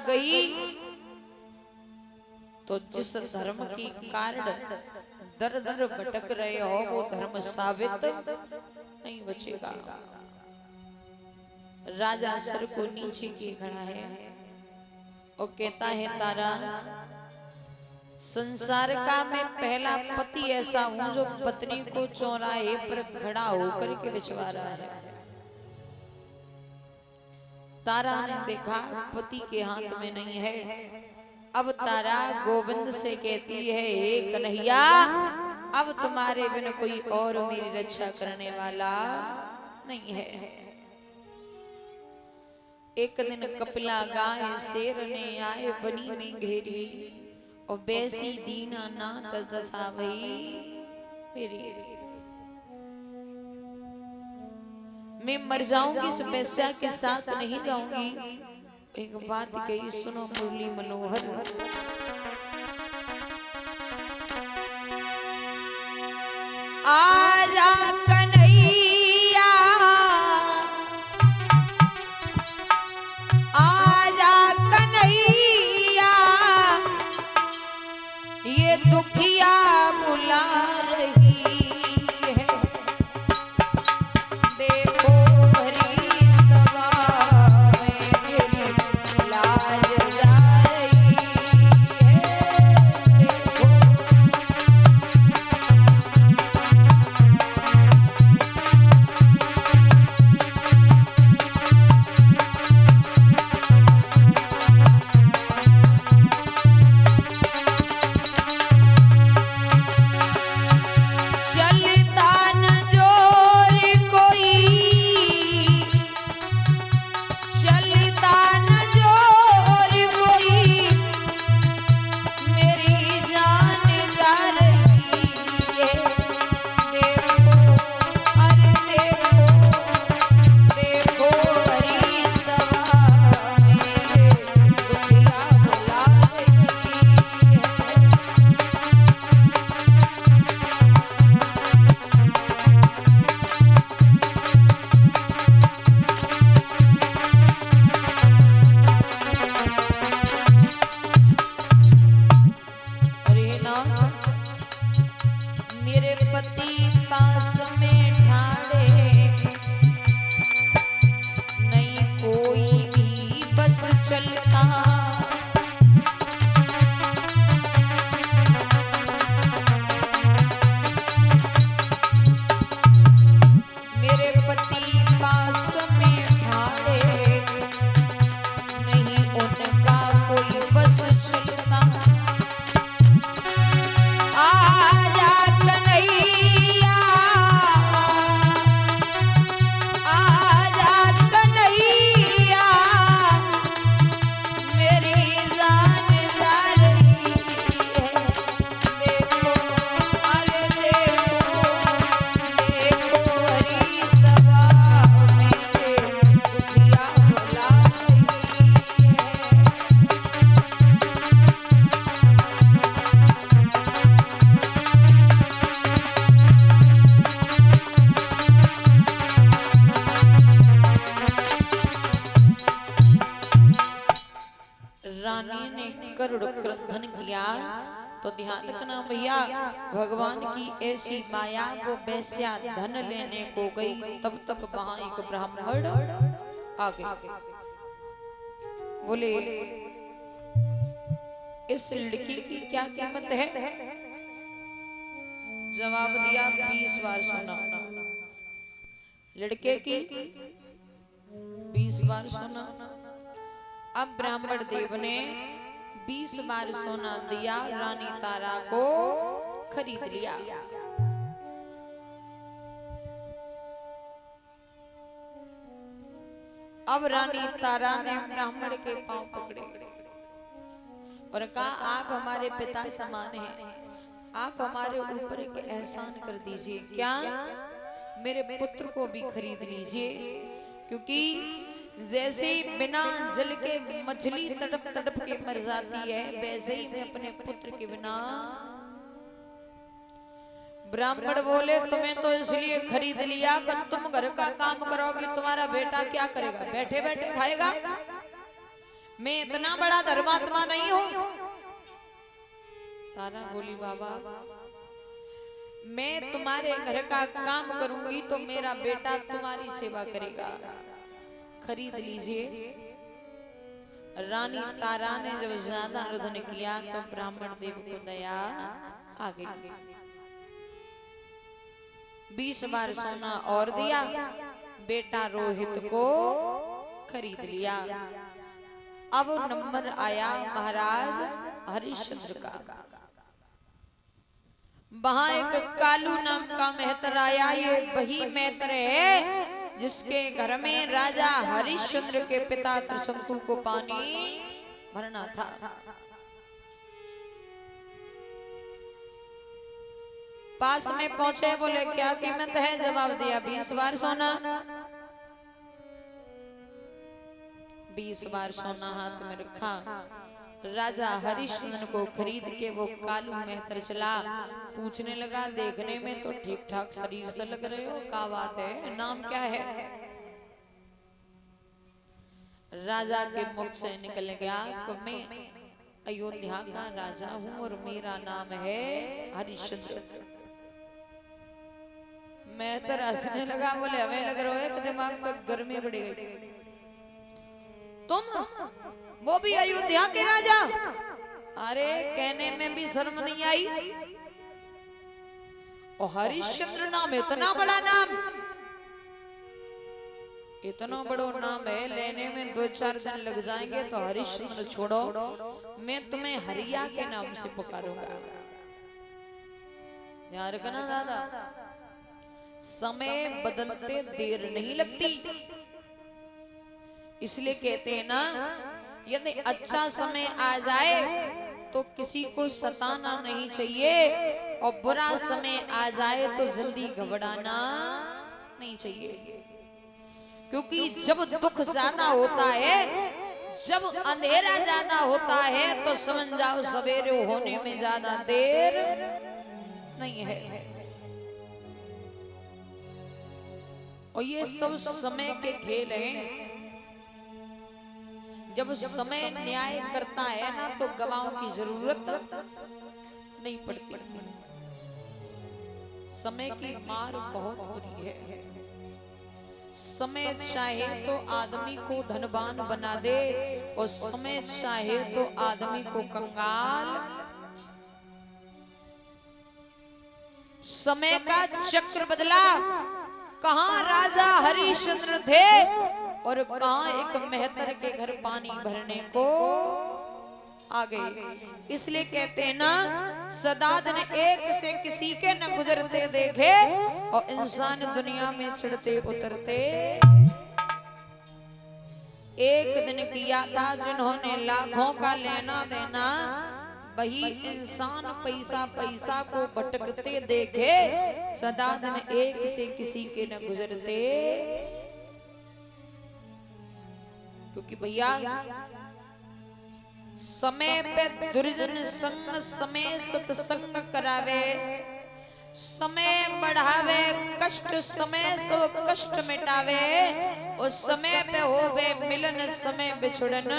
गई तो जिस धर्म की कारण दर दर भटक रहे हो वो धर्म साबित नहीं बचेगा। राजा सर को नीचे किए खड़ा है और कहता है तारा, संसार का मैं पहला पति ऐसा हूं जो पत्नी को चौराहे पर खड़ा होकर के बिछवा रहा है। तारा ने देखा पति के हाथ में नहीं है। अब तारा गोविंद से कहती है, हे कन्हैया, अब तुम्हारे बिन कोई और मेरी रक्षा करने वाला नहीं है। एक दिन कपिला गाय शेर ने आए बनी में घेरी और बैसी दीना नाथ दशा भई मेरी। मैं मर जाऊंगी इस बैस्या के साथ नहीं जाऊंगी। एक बात कही सुनो मुरली मनोहर, आजा कन्हैया, आजा कन्हैया, ये दुखिया बुला रही है। देखो भरी सभा में मेरी लाज जा रही है। देखो चलता न जोर कोई, चलता न जोर कोई, मेरी जान जा रही है। देखो अरे देखो, देखो भरी सभा में दुखिया बुला रही है। अरे नाथ, मेरे पति पास में ठाड़े, नहीं कोई भी बस चलता। मेरे पति पास में ठाड़े, नहीं उनका कोई बस चलता। आजा कन्हैया, आजा कन्हैया, मेरी जान जा रही है। देखो अरे देखो, देखो हरी सभा में दुखिया बुला रही है। रानी ने करुण क्रंदन किया तो ध्यान रखना भैया, भगवान की ऐसी माया वो बैस्या धन लेने को गई, तब तक वहां एक ब्राह्मण आ गए। बोले, इस लड़की की क्या कीमत है? जवाब दिया, 20 बार सोना। लड़के की 20 बार सोना। अब ब्राह्मण देव ने 20 बार सोना दिया, रानी तारा को खरीद लिया। अब रानी तारा ने ब्राह्मण के पांव पकड़े और कहा, आप हमारे पिता समान हैं, आप हमारे ऊपर एक एहसान कर दीजिए। क्या? मेरे पुत्र को भी खरीद लीजिए, क्योंकि जैसे बिना जल के मछली तड़प तड़प के मर जाती है, वैसे ही मैं अपने पुत्र के बिना। ब्राह्मण बोले, तुम्हें तो इसलिए खरीद लिया कि तुम घर का काम करोगे, तुम्हारा बेटा क्या करेगा? बैठे बैठे खाएगा। मैं इतना बड़ा धर्मात्मा नहीं हूं। तारा बोली बाबा मैं तुम्हारे घर का काम करूंगी तो मेरा बेटा तुम्हारी सेवा करेगा, खरीद लीजिए। रानी तारा ने जब ज्यादा अनुरोध किया तो ब्राह्मण देव को दया आ गई। 20 बार सोना और दिया, बेटा रोहित को खरीद लिया। अब नंबर आया महाराज हरिश्चंद्र का। वहां एक कालू नाम का मेहतर आया। ये वही मेहतर है जिसके घर में राजा हरिश्चंद्र के पिता त्रिशंकु को पानी भरना था। पास में पहुंचे, बोले क्या कीमत है? जवाब दिया 20 बार सोना। 20 बार सोना हाथ में रखा। राजा हरिश्चंद्र को खरीद के वो कालू मेहतर चला। पूछने लगा, देखने में तो ठीक ठाक शरीर से लग रहे हो, क्या बात है, नाम क्या है? राजा के मुख से निकल गया कि मैं अयोध्या का राजा हूं और मेरा नाम है हरिश्चंद्र। मेहतर हंसने लगा, बोले हमें लग रहा है कि दिमाग पे गर्मी बढ़ गई। तुम वो भी अयोध्या के राजा? अरे कहने में भी शर्म नहीं आई। और हरिश्चंद्र नाम, इतना बड़ा नाम, इतना बड़ा नाम है, लेने में 2-4 दिन लग जाएंगे। तो हरिश्चंद्र छोड़ो, मैं तुम्हें हरिया के नाम से पुकारूंगा। याद रखना दादा, समय बदलते देर नहीं लगती। इसलिए कहते हैं ना, यदि अच्छा समय आ जाए तो किसी को सताना नहीं चाहिए, और बुरा समय आ जाए तो जल्दी घबराना नहीं चाहिए। क्योंकि जब दुख ज्यादा होता है, जब अंधेरा ज्यादा होता है, तो समझ जाओ सवेरे होने में ज्यादा देर नहीं है। और ये सब समय के खेल हैं। जब समय न्याय करता है ना, तो गवाहों की जरूरत नहीं पड़ती। समय की मार बहुत बुरी है। समय चाहे तो आदमी को धनवान बना दे, और समय चाहे तो आदमी को कंगाल। समय का चक्र बदला। कहां राजा हरिश्चंद्र थे और कहां एक मेहतर के घर पानी भरने को आ गए। इसलिए कहते हैं ना, सदा दिन एक से किसी के न गुजरते देखे, और इंसान दुनिया में चढ़ते उतरते। एक दिन किया था जिन्होंने लाखों का लेना देना, वही इंसान पैसा पैसा को भटकते देखे, सदा दिन एक से किसी के न गुजरते। क्योंकि भैया समय पे दुर्जन संग, समय सत्संग करावे, समय बढ़ावे कष्ट, समय सब कष्ट मिटावे। उस समय पे होवे मिलन, समय बिछुड़न।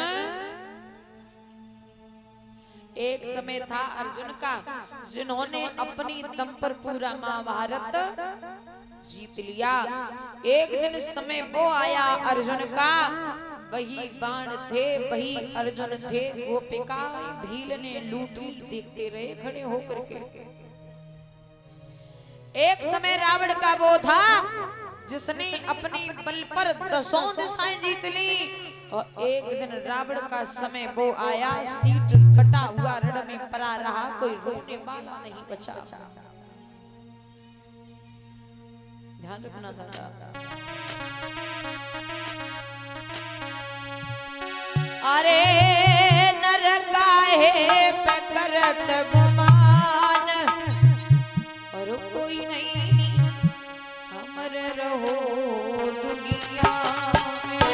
एक समय था अर्जुन का, जिन्होंने अपनी दम पर पूरा महाभारत जीत लिया। एक दिन समय वो आया अर्जुन का, वही बाण थे, वही अर्जुन थे। गोपिका भील ने लूट ली, देखते रहे खड़े होकर के। एक समय रावण का वो था जिसने अपनी बल पर 10 दिशाएं जीत ली, और एक दिन रावण का समय वो आया, सीट कटा हुआ रण में पड़ा रहा, कोई रोने वाला नहीं बचा। ध्यान रखना दादा। अरे नर काहे पे करत गुमान, और कोई नहीं अमर रहो दुनिया में।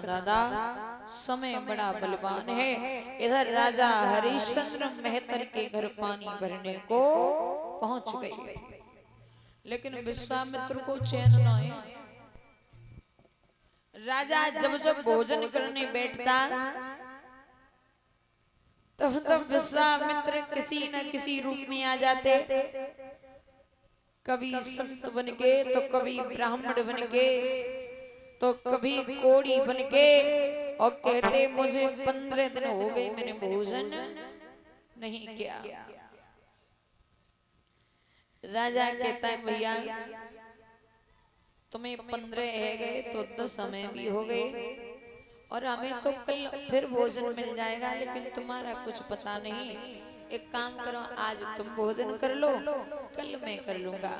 दादा समय बड़ा बलवान है। इधर राजा हरिश्चंद्र मेहतर के घर पानी भरने को पहुंच गए, लेकिन विश्वामित्र को चैन न है। राजा जब जब भोजन करने बैठता तो विश्वामित्र किसी न किसी रूप में आ जाते, कभी संत बन के, तो कभी ब्राह्मण बन के, तो कभी कोड़ी बन के, और कहते मुझे 15 दिन हो गए मैंने भोजन नहीं किया। राजा कहता है भैया तुम्हें 15 है गए तो 10 समय भी हो गए, और हमें तो कल फिर भोजन मिल जाएगा, लेकिन तुम्हारा कुछ पता नहीं। एक काम करो, आज तुम भोजन कर लो, कल मैं कर लूंगा।